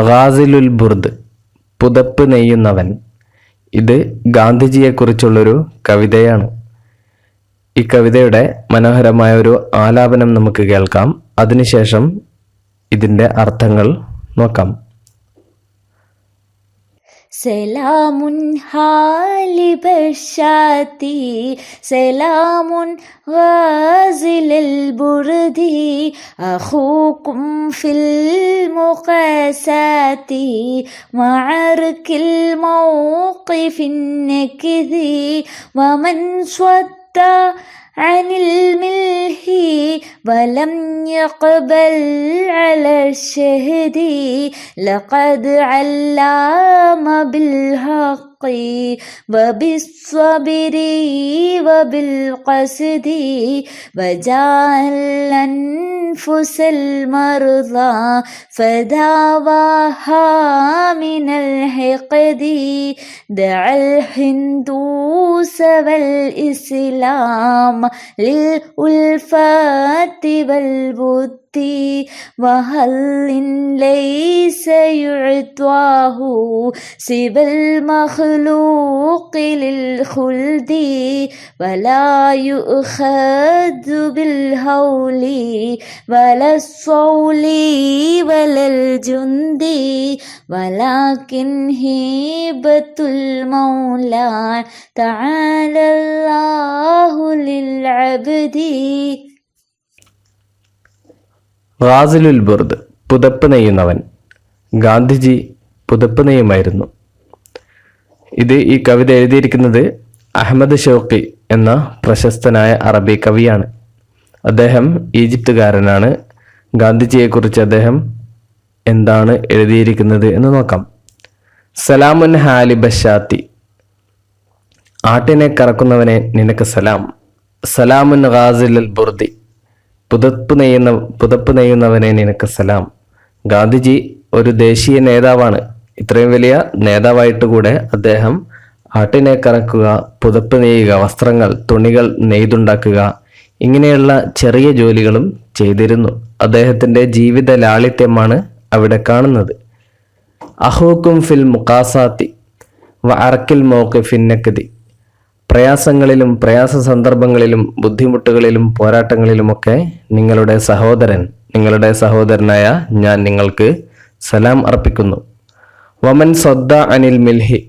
ഗാസിലുൽ ബുർദ്, പുതപ്പ് നെയ്യുന്നവൻ. ഇത് ഗാന്ധിജിയെക്കുറിച്ചുള്ളൊരു കവിതയാണ്. ഈ കവിതയുടെ മനോഹരമായ ഒരു ആലാപനം നമുക്ക് കേൾക്കാം. അതിനുശേഷം ഇതിൻ്റെ അർത്ഥങ്ങൾ നോക്കാം. സലാമുൻ ഹാലി ബശാതി സലാമുൻ ഗാസിലുൽ ബുർദി അഖൂകും ഫിൽ മുഖസാതി മഅർകിൽ മൗഖിഫിൻ നക്ദി വമൻ സ്വദ്ദ عن الملح ولم يقبل على الشهد لقد علام بالحق وبالصبر وبالقصد وجعل الأنفس المرضى فداواها من الحقد دعا الهندوس والإسلام للألفات والبد وهل ليس يعطاه سوى المخلوق للخلد ولا يؤخذ بالهول ولا الصول ولا الجند ولكن هبة المولى تعالى الله للعبد. ഗാസിലുൽ ബുർദ്, പുതപ്പ് നെയ്യുന്നവൻ. ഗാന്ധിജി പുതപ്പ് നെയ്യുമായിരുന്നു. ഈ കവിത എഴുതിയിരിക്കുന്നത് അഹമ്മദ് ഷൗക്കി എന്ന പ്രശസ്തനായ അറബി കവിയാണ്. അദ്ദേഹം ഈജിപ്തുകാരനാണ്. ഗാന്ധിജിയെക്കുറിച്ച് അദ്ദേഹം എന്താണ് എഴുതിയിരിക്കുന്നത് എന്ന് നോക്കാം. സലാമുൻ ഹാലി ബശാത്തി, ആട്ടിനെ നിനക്ക് സലാം. സലാമുൻ ഗാസിലുൽ ബുർദി, പുതപ്പ് നെയ്യുന്നവനെ നിനക്ക് സലാം. ഗാന്ധിജി ഒരു ദേശീയ നേതാവാണ്. ഇത്രയും വലിയ നേതാവായിട്ട് കൂടെ അദ്ദേഹം ആട്ടിനെ കറക്കുക, പുതപ്പ് നെയ്യുക, വസ്ത്രങ്ങൾ, തുണികൾ നെയ്തുണ്ടാക്കുക, ഇങ്ങനെയുള്ള ചെറിയ ജോലികളും ചെയ്തിരുന്നു. അദ്ദേഹത്തിൻ്റെ ജീവിത ലാളിത്യമാണ് അവിടെ കാണുന്നത്. അഹൂക്കും ഫിൽ മുഖാസാത്തി വ അർക്കിൽ മൗഖിഫിൻ നക്ദി, പ്രയാസങ്ങളിലും പ്രയാസ സന്ദർഭങ്ങളിലും ബുദ്ധിമുട്ടുകളിലും പോരാട്ടങ്ങളിലുമൊക്കെ നിങ്ങളുടെ സഹോദരനായ ഞാൻ നിങ്ങൾക്ക് സലാം അർപ്പിക്കുന്നു. വമൻ സ്വദ്ദ അനിൽ മിൽഹി,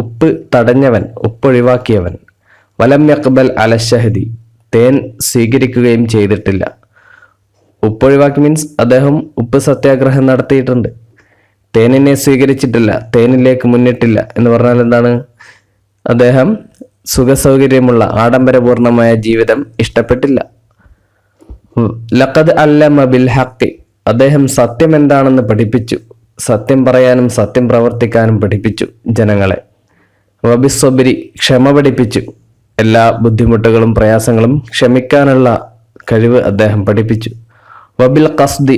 ഉപ്പ് തടഞ്ഞവൻ, ഉപ്പൊഴിവാക്കിയവൻ. വലം യഖ്ബൽ അല ഷഹദി, തേൻ സ്വീകരിക്കുകയും ചെയ്തിട്ടില്ല. ഉപ്പൊഴിവാക്കി മീൻസ് അദ്ദേഹം ഉപ്പ് സത്യാഗ്രഹം നടത്തിയിട്ടുണ്ട്. തേനിനെ സ്വീകരിച്ചിട്ടില്ല, തേനിലേക്ക് മുന്നിട്ടില്ല എന്ന് പറഞ്ഞാൽ എന്താണ്? അദ്ദേഹം സുഖസൗകര്യമുള്ള ആഡംബരപൂർണമായ ജീവിതം ഇഷ്ടപ്പെട്ടില്ല. ലഖദ് അല്ലമ ബിൽ ഹഖ്, അദ്ദേഹം സത്യം എന്താണെന്ന് പഠിപ്പിച്ചു. സത്യം പറയാനും സത്യം പ്രവർത്തിക്കാനും പഠിപ്പിച്ചു ജനങ്ങളെ. വബിസ്സബ്രി, ക്ഷമ പഠിപ്പിച്ചു. എല്ലാ ബുദ്ധിമുട്ടുകളും പ്രയാസങ്ങളും ക്ഷമിക്കാനുള്ള കഴിവ് അദ്ദേഹം പഠിപ്പിച്ചു. വബിൽ ഖസ്ദി,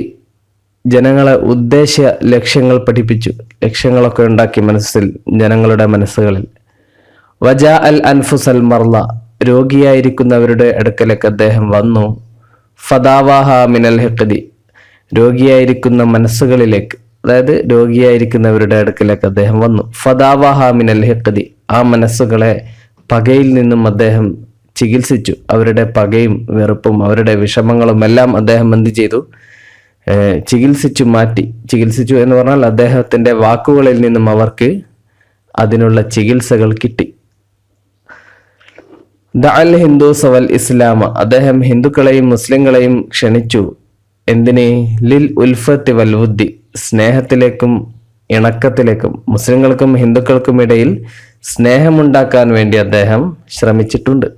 ജനങ്ങളെ ഉദ്ദേശ്യ ലക്ഷ്യങ്ങൾ പഠിപ്പിച്ചു. ലക്ഷ്യങ്ങളൊക്കെ ഉണ്ടാക്കി ജനങ്ങളുടെ മനസ്സുകളിൽ. വജാ അൽ അൻഫുസൽ മർല, രോഗിയായിരിക്കുന്നവരുടെ അടുക്കലേക്ക് അദ്ദേഹം വന്നു. ഫദാവാഹ മിനൽ ഹിഖ്ദി, രോഗിയായിരിക്കുന്ന മനസ്സുകളിലേക്ക്, അതായത് രോഗിയായിരിക്കുന്നവരുടെ അടുക്കലേക്ക് അദ്ദേഹം വന്നു. ഫദാവാഹ മിനൽ ഹിഖ്ദി, ആ മനസ്സുകളെ പകയിൽ നിന്നും അദ്ദേഹം ചികിത്സിച്ചു. അവരുടെ പകയും വെറുപ്പും അവരുടെ വിഷമങ്ങളും എല്ലാം അദ്ദേഹം എന്ത് ചെയ്തു? ചികിത്സിച്ചു മാറ്റി. ചികിത്സിച്ചു എന്ന് പറഞ്ഞാൽ അദ്ദേഹത്തിൻ്റെ വാക്കുകളിൽ നിന്നും അവർക്ക് അതിനുള്ള ചികിത്സകൾ കിട്ടി. ദഅൽ ഹിന്ദൂസ് വൽ ഇസ്ലാമ, അദ്ദേഹം ഹിന്ദുക്കളെയും മുസ്ലിങ്ങളെയും ക്ഷണിച്ചു. എന്തിനെ? ലിൽ ഉൽഫത്തി വൽ വുദ്ദി, സ്നേഹത്തിലേക്കും ഇണക്കത്തിലേക്കും. മുസ്ലിങ്ങൾക്കും ഹിന്ദുക്കൾക്കും ഇടയിൽ സ്നേഹമുണ്ടാക്കാൻ വേണ്ടി അദ്ദേഹം ശ്രമിച്ചിട്ടുണ്ട്.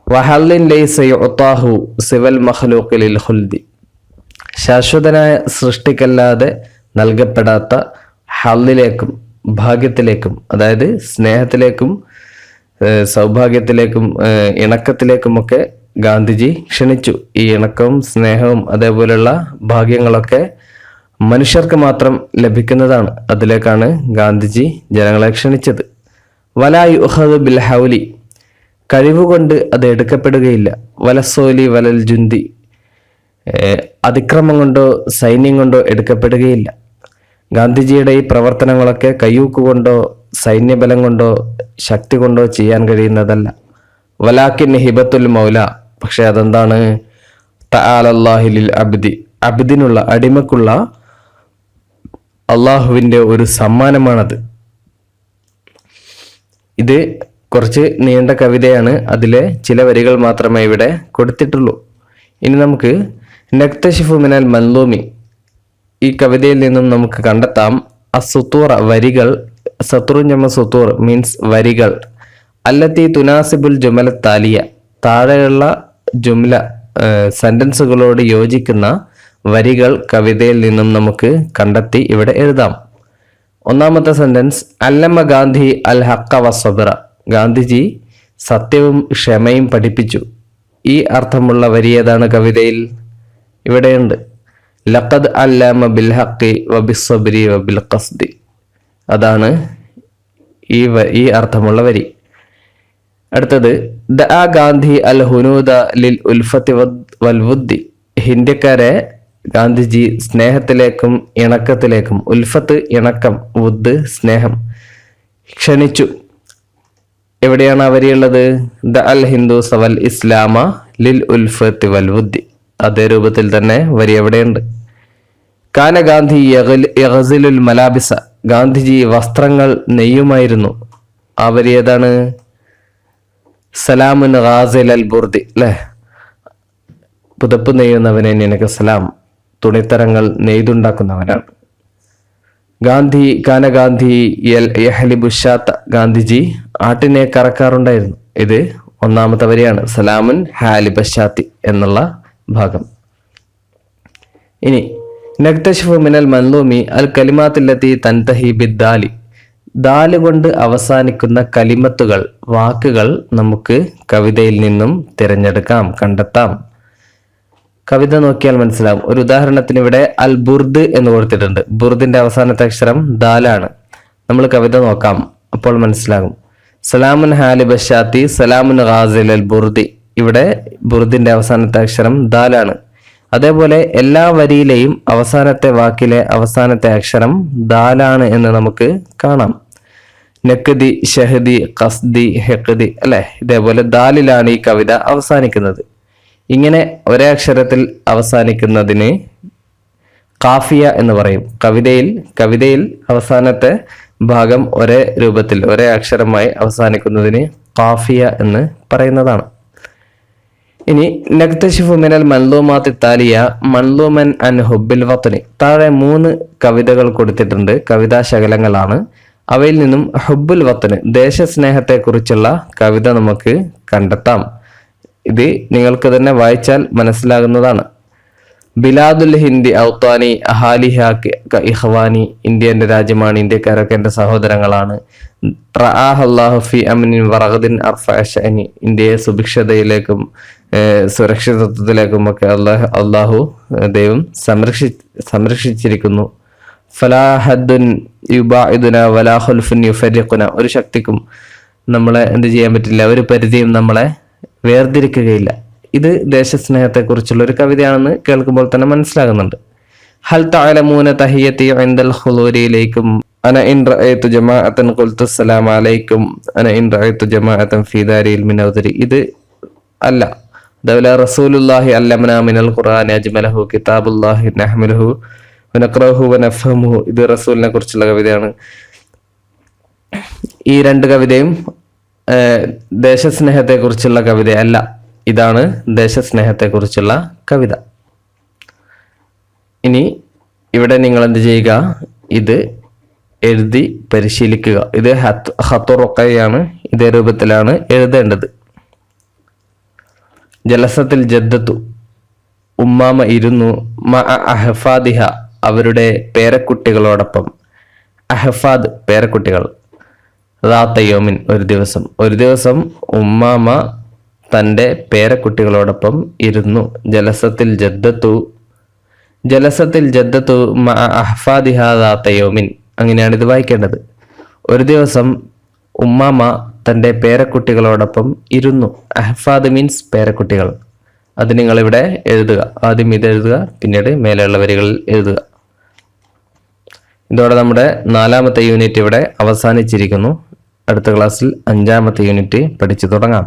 വഹല്ലിൻ ലൈസ യുഅതാഹു സിവൽ മഖ്ലൂഖി ലിൽ ഖുൽദി, ശാശ്വതനായ സൃഷ്ടിക്കല്ലാതെ നൽകപ്പെടാത്ത ഹല്ലിലേക്കും ഭാഗ്യത്തിലേക്കും, അതായത് സ്നേഹത്തിലേക്കും സൗഭാഗ്യത്തിലേക്കും ഇണക്കത്തിലേക്കുമൊക്കെ ഗാന്ധിജി ക്ഷണിച്ചു. ഈ ഇണക്കവും സ്നേഹവും അതേപോലെയുള്ള ഭാഗ്യങ്ങളൊക്കെ മനുഷ്യർക്ക് മാത്രം ലഭിക്കുന്നതാണ്. അതിലേക്കാണ് ഗാന്ധിജി ജനങ്ങളെ ക്ഷണിച്ചത്. വലാ യുഖദു ബിൽ ഹൗലി, കഴിവുകൊണ്ട് അത് എടുക്കപ്പെടുകയില്ല. വലസോലി വലൽ ജുന്തി, അതിക്രമം കൊണ്ടോ സൈന്യം കൊണ്ടോ എടുക്കപ്പെടുകയില്ല. ഗാന്ധിജിയുടെ ഈ പ്രവർത്തനങ്ങളൊക്കെ കയ്യൂക്കുകൊണ്ടോ സൈന്യബലം കൊണ്ടോ ശക്തി കൊണ്ടോ ചെയ്യാൻ കഴിയുന്നതല്ല. വലാക്കിൻ ഹിബത്തുൽ മൗല, പക്ഷെ അതെന്താണ്? തആലല്ലാഹിൽ അബ്ദി, അബ്ദിനുള്ള അടിമക്കുള്ള അള്ളാഹുവിൻ്റെ ഒരു സമ്മാനമാണത്. ഇത് കുറച്ച് നീണ്ട കവിതയാണ്, അതിലെ ചില വരികൾ മാത്രമേ ഇവിടെ കൊടുത്തിട്ടുള്ളൂ. ഇനി നമുക്ക് നക്തശിഫു മിനൽ മൻലൂമി, ഈ കവിതയിൽ നിന്നും നമുക്ക് കണ്ടെത്താം അസുത്തൂറ, വരികൾ. സത്തുറുഞ്ഞമ സുത്തൂർ മീൻസ് വരികൾ. അല്ലത്തി തുനാസിബുൽ ജുമല താലിയ, താഴെയുള്ള ജുംല സെന്റൻസുകളോട് യോജിക്കുന്ന വരികൾ കവിതയിൽ നിന്നും നമുക്ക് കണ്ടെത്തി ഇവിടെ എഴുതാം. ഒന്നാമത്തെ സെന്റൻസ്, അല്ലമ്മ ഗാന്ധി അൽ ഹക്ക വസ്വബറ, ഗാന്ധിജി സത്യവും ക്ഷമയും പഠിപ്പിച്ചു. ഈ അർത്ഥമുള്ള വരി ഏതാണ് കവിതയിൽ? ഇവിടെയുണ്ട്. ലഖദ് അല്ലമ ബിൽ ഹഖി വബിസ്സബ്രി വബിൽ ഖസ്ദി, അതാണ് ഈ അർത്ഥമുള്ള വരി. അടുത്തത്, ദഅ ഗാന്ധി അൽ ഹുനൂദ ലിൽ ഉൽഫത്തി വൽ വുദ്ദി, ഹിന്ദക്കാരെ ഗാന്ധിജി സ്നേഹത്തിലേക്കും ഇണക്കത്തിലേക്കും, ഉൽഫത്ത് ഇണക്കം, വുദ് സ്നേഹം, ക്ഷണിച്ചു. എവിടെയാണ് ആ വരിയുള്ളത്? ദ അൽ ഹിന്ദുസ വൽ ഇസ്ലാമ ലിൽ ഉൽഫത്തി വൽ വുദ്ദി, അതേ രൂപത്തിൽ തന്നെ വരി എവിടെയുണ്ട്. കാന ഗാന്ധി യഗ്സിലുൽ മലാബിസ, ഗാന്ധിജി വസ്ത്രങ്ങൾ നെയ്യുമായിരുന്നു. ആ വരി ഏതാണ്? സലാമുൻ ഗാസിൽ അൽ ബുർദി, അല്ലേ? പുതപ്പ് നെയ്യുന്നവനെ നിനക്ക് സലാം, തുണിത്തരങ്ങൾ നെയ്തുണ്ടാക്കുന്നവനാണ്. കാന ഗാന്ധി യഹ്ലിബുഷാത്ത, ഗാന്ധിജി ആട്ടിനെ കറക്കാറുണ്ടായിരുന്നു. ഇത് ഒന്നാമത്തെ വരിയാണ്, സലാമുൻ ഹാലിബഷാത്തി എന്നുള്ള ഭാഗം. ഇനി നക്തശിഫു മിനൽ മൻലൂമി അൽ കലിമാത്തുല്ലത്തി തൻതഹി ബിദ്ദാലി, ദാല് കൊണ്ട് അവസാനിക്കുന്ന കലിമത്തുകൾ, വാക്കുകൾ നമുക്ക് കവിതയിൽ നിന്നും തിരഞ്ഞെടുക്കാം, കണ്ടെത്താം. കവിത നോക്കിയാൽ മനസ്സിലാവും. ഒരു ഉദാഹരണത്തിന് ഇവിടെ അൽ ബുർദ് എന്ന് കൊടുത്തിട്ടുണ്ട്. ബുർദിന്റെ അവസാനത്തെ അക്ഷരം ദാലാണ്. നമ്മൾ കവിത നോക്കാം, അപ്പോൾ മനസ്സിലാകും. സലാമുൻ ഹാലിബഷാത്തി സലാമുൻ ഗാസിൽ അൽ ബുർദി, ഇവിടെ ബുർദിന്റെ അവസാനത്തെ അക്ഷരം ദാലാണ്. അതേപോലെ എല്ലാ വരിയിലെയും അവസാനത്തെ വാക്കിലെ അവസാനത്തെ അക്ഷരം ദാലാണ് എന്ന് നമുക്ക് കാണാം. നഖ്ദി, ഷഹദി, ഖസ്ദി, ഹെഖ്ദി, അല്ലെ? ഇതേപോലെ ദാലിലാണ് ഈ കവിത അവസാനിക്കുന്നത്. ഇങ്ങനെ ഒരേ അക്ഷരത്തിൽ അവസാനിക്കുന്നതിന് കാഫിയ എന്ന് പറയും. കവിതയിൽ അവസാനത്തെ ഭാഗം ഒരേ രൂപത്തിൽ ഒരേ അക്ഷരമായി അവസാനിക്കുന്നതിന് കാഫിയ എന്ന് പറയുന്നതാണ്. ഇനി നക്തശിഫു മിനൽ മൻലൂമാത്തി താലിയ മൻലൂമൻ അൻ ഹുബ്ബിൽ വത്നി, താഴെ 3 കവിതകൾ കൊടുത്തിട്ടുണ്ട്. കവിതാ ശകലങ്ങളാണ്. അവയിൽ നിന്നും ഹുബ്ബുൽ വത്ന്, ദേശസ്നേഹത്തെക്കുറിച്ചുള്ള കവിത നമുക്ക് കണ്ടെത്താം. ഇത് നിങ്ങൾക്ക് തന്നെ വായിച്ചാൽ മനസ്സിലാകുന്നതാണ്. ബിലാദുൽ ഹിന്ദി ഔത്താനി അഹാലിഹാക്ക് ഇഖ്വാനി, ഇന്ത്യ എൻ്റെ രാജ്യമാണ്, ഇന്ത്യക്കാരൊക്കെ എൻ്റെ സഹോദരങ്ങളാണ്. റആഹല്ലാഹു ഫി അംനിൻ വറഗദിൻ അർഫഅ ശഅനി, ഇന്ത്യയെ സുഭിക്ഷതയിലേക്കും സുരക്ഷിതത്വത്തിലേക്കും ഒക്കെ അള്ളാഹു ദൈവം സംരക്ഷിച്ചിരിക്കുന്നു. ഫലാഹദ്ദുൻ യുബാഇദുന വലാ ഖുൽഫുൻ യുഫരിഖുന, ഒരു ശക്തിക്കും നമ്മളെ എന്ത് ചെയ്യാൻ പറ്റില്ല, ഒരു പരിധിയും നമ്മളെ വേർതിരിക്കുകയില്ല. ഇത് ദേശസ്നേഹത്തെക്കുറിച്ചുള്ള ഒരു കവിതയാണെന്ന് കേൾക്കുമ്പോൾ തന്നെ മനസ്സിലാകുന്നുണ്ട്. ഹൽ തഅലമൂന തഹിയത്തി ഇൻദൽ ഖുലൂരിയിലേക്കും അന ഇൻ റഅയ്തു ജമാഅത്തൻ ഖുൽതു അസ്സലാമു അലൈക്കും അന ഇൻ റഅയ്തു ജമാഅത്തൻ ഫീ ദാരിൽ മിൻ ഔദരി, ഇത് അല്ല. ദൗല റസൂലുള്ളാഹി അല്ലമന മിനൽ ഖുർആനി അജ്മലഹു കിതാബുല്ലാഹി നഹ്മലുഹു വനഖറഹു വനഫഹമുഹു, ഇത് റസൂലിനെ കുറിച്ചുള്ള കവിതയാണ്. ഈ 2 കവിതയും ദേശസ്നേഹത്തെക്കുറിച്ചുള്ള കവിതയല്ല. ഇതാണ് ദേശസ്നേഹത്തെക്കുറിച്ചുള്ള കവിത. ഇനി ഇവിടെ നിങ്ങൾ എന്ത് ചെയ്യുക, ഇത് എഴുതി പരിശീലിക്കുക. ഇത് ഖത്തുറുഖയാണ്, ഇതേ രൂപത്തിലാണ് എഴുതേണ്ടത്. ജലസത്തിൽ ജദ്ദത്തു, ഉമ്മാമ ഇരുന്നു, അഹ്ഫാദിഹ, അവരുടെ പേരക്കുട്ടികളോടൊപ്പം. അഹ്ഫാദ് പേരക്കുട്ടികൾ. റാത്തയോമിൻ, ഒരു ദിവസം ഉമ്മാമ തൻ്റെ പേരക്കുട്ടികളോടൊപ്പം ഇരുന്നു. ജലസത്തിൽ ജദ്ദത്തു അഹ്ഫാദിഹ റാത്തയോമിൻ, അങ്ങനെയാണ് ഇത് വായിക്കേണ്ടത്. ഒരു ദിവസം ഉമ്മാമ തൻ്റെ പേരക്കുട്ടികളോടൊപ്പം ഇരുന്നു. അഹ്ഫാദ് മീൻസ് പേരക്കുട്ടികൾ. അത് നിങ്ങളിവിടെ എഴുതുക. ആദ്യം ഇത് എഴുതുക, പിന്നീട് മേലെയുള്ള വരികളിൽ എഴുതുക. ഇതോടെ നമ്മുടെ 4ാമത്തെ യൂണിറ്റ് ഇവിടെ അവസാനിച്ചിരിക്കുന്നു. അടുത്ത ക്ലാസ്സിൽ 5ാമത്തെ യൂണിറ്റ് പഠിച്ചു തുടങ്ങാം.